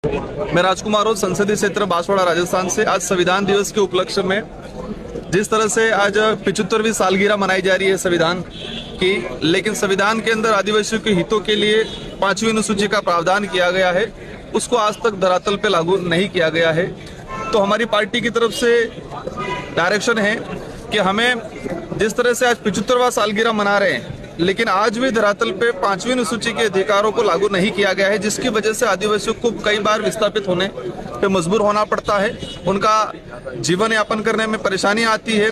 मैं राजकुमार हूँ, संसदीय क्षेत्र बांसवाड़ा राजस्थान से। आज संविधान दिवस के उपलक्ष्य में जिस तरह से आज 75वीं सालगिरह मनाई जा रही है संविधान की, लेकिन संविधान के अंदर आदिवासियों के हितों के लिए 5वीं अनुसूची का प्रावधान किया गया है, उसको आज तक धरातल पे लागू नहीं किया गया है। तो हमारी पार्टी की तरफ से डायरेक्शन है कि हमें जिस तरह से आज 75वां सालगिरह मना रहे हैं, लेकिन आज भी धरातल पे 5वीं अनुसूची के अधिकारों को लागू नहीं किया गया है, जिसकी वजह से आदिवासियों को कई बार विस्थापित होने पे मजबूर होना पड़ता है, उनका जीवन यापन करने में परेशानी आती है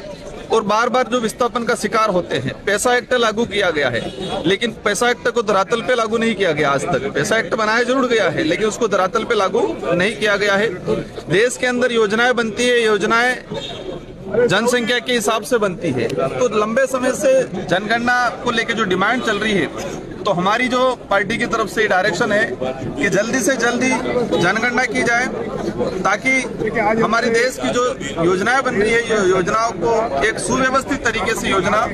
और बार बार जो विस्थापन का शिकार होते हैं। पैसा एक्ट लागू किया गया है, लेकिन पैसा एक्ट को धरातल पे लागू नहीं किया गया। आज तक पैसा एक्ट बनाया जरूर गया है, लेकिन उसको धरातल पे लागू नहीं किया गया है। देश के अंदर योजनाएं बनती है, योजनाएं जनसंख्या के हिसाब से बनती है। तो लंबे समय से जनगणना को लेकर जो डिमांड चल रही है, तो हमारी जो पार्टी की तरफ से डायरेक्शन है कि जल्दी से जल्दी जनगणना की जाए, ताकि हमारे देश की जो योजनाएं बन रही है, योजनाओं को एक सुव्यवस्थित तरीके से योजना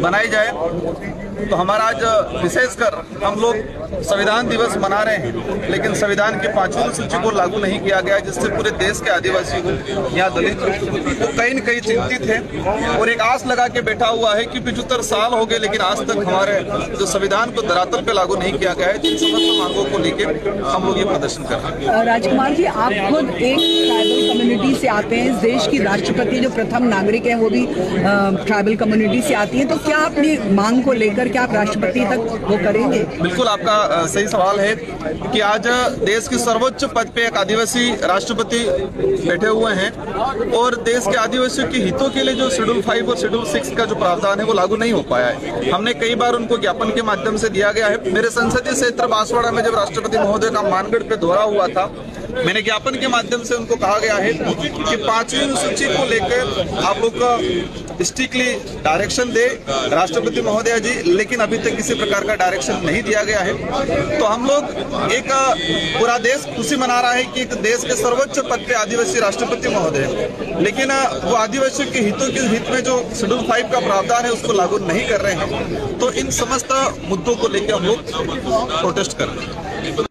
बनाई जाए। तो हमारा आज विशेषकर हम लोग संविधान दिवस मना रहे हैं, लेकिन संविधान के 5वीं अनुसूची को लागू नहीं किया गया, जिससे पूरे देश के आदिवासी को, यहाँ दलित को कहीं न कहीं चिंतित है और एक आस लगा के बैठा हुआ है कि 75 साल हो गए, लेकिन आज तक हमारे जो संविधान को धरातल पे लागू नहीं किया गया है। जिन समस्त मांगों को लेकर हम लोग ये प्रदर्शन कर रहे हैं। राजकुमार जी, आप खुद एक ट्राइबल कम्युनिटी से आते हैं, इस देश की राष्ट्रपति जो प्रथम नागरिक है वो भी ट्राइबल कम्युनिटी से आती है, तो क्या अपनी मांग को लेकर क्या आप राष्ट्रपति तक वो करेंगे? बिल्कुल, आपका सही सवाल है कि आज देश के सर्वोच्च पद पे एक आदिवासी राष्ट्रपति बैठे हुए हैं और देश के आदिवासियों के हितों के लिए जो शेड्यूल 5 और शेड्यूल 6 का जो प्रावधान है वो लागू नहीं हो पाया है। हमने कई बार उनको ज्ञापन के माध्यम से दिया गया है। मेरे संसदीय क्षेत्र बांसवाड़ा में जब राष्ट्रपति महोदय का मानगढ़ पे दौरा हुआ था, मैंने ज्ञापन के माध्यम से उनको कहा गया है कि 5वीं अनुसूची को लेकर आप लोग स्ट्रिक्टली डायरेक्शन दे राष्ट्रपति महोदय जी, लेकिन अभी तक किसी प्रकार का डायरेक्शन नहीं दिया गया है। तो हम लोग एक पूरा देश खुशी मना रहा है कि एक देश के सर्वोच्च पद पे आदिवासी राष्ट्रपति महोदय, लेकिन वो आदिवासियों के हितों के हित में जो शेड्यूल 5 का प्रावधान है उसको लागू नहीं कर रहे हैं। तो इन समस्त मुद्दों को लेकर हम लोग प्रोटेस्ट कर रहे हैं।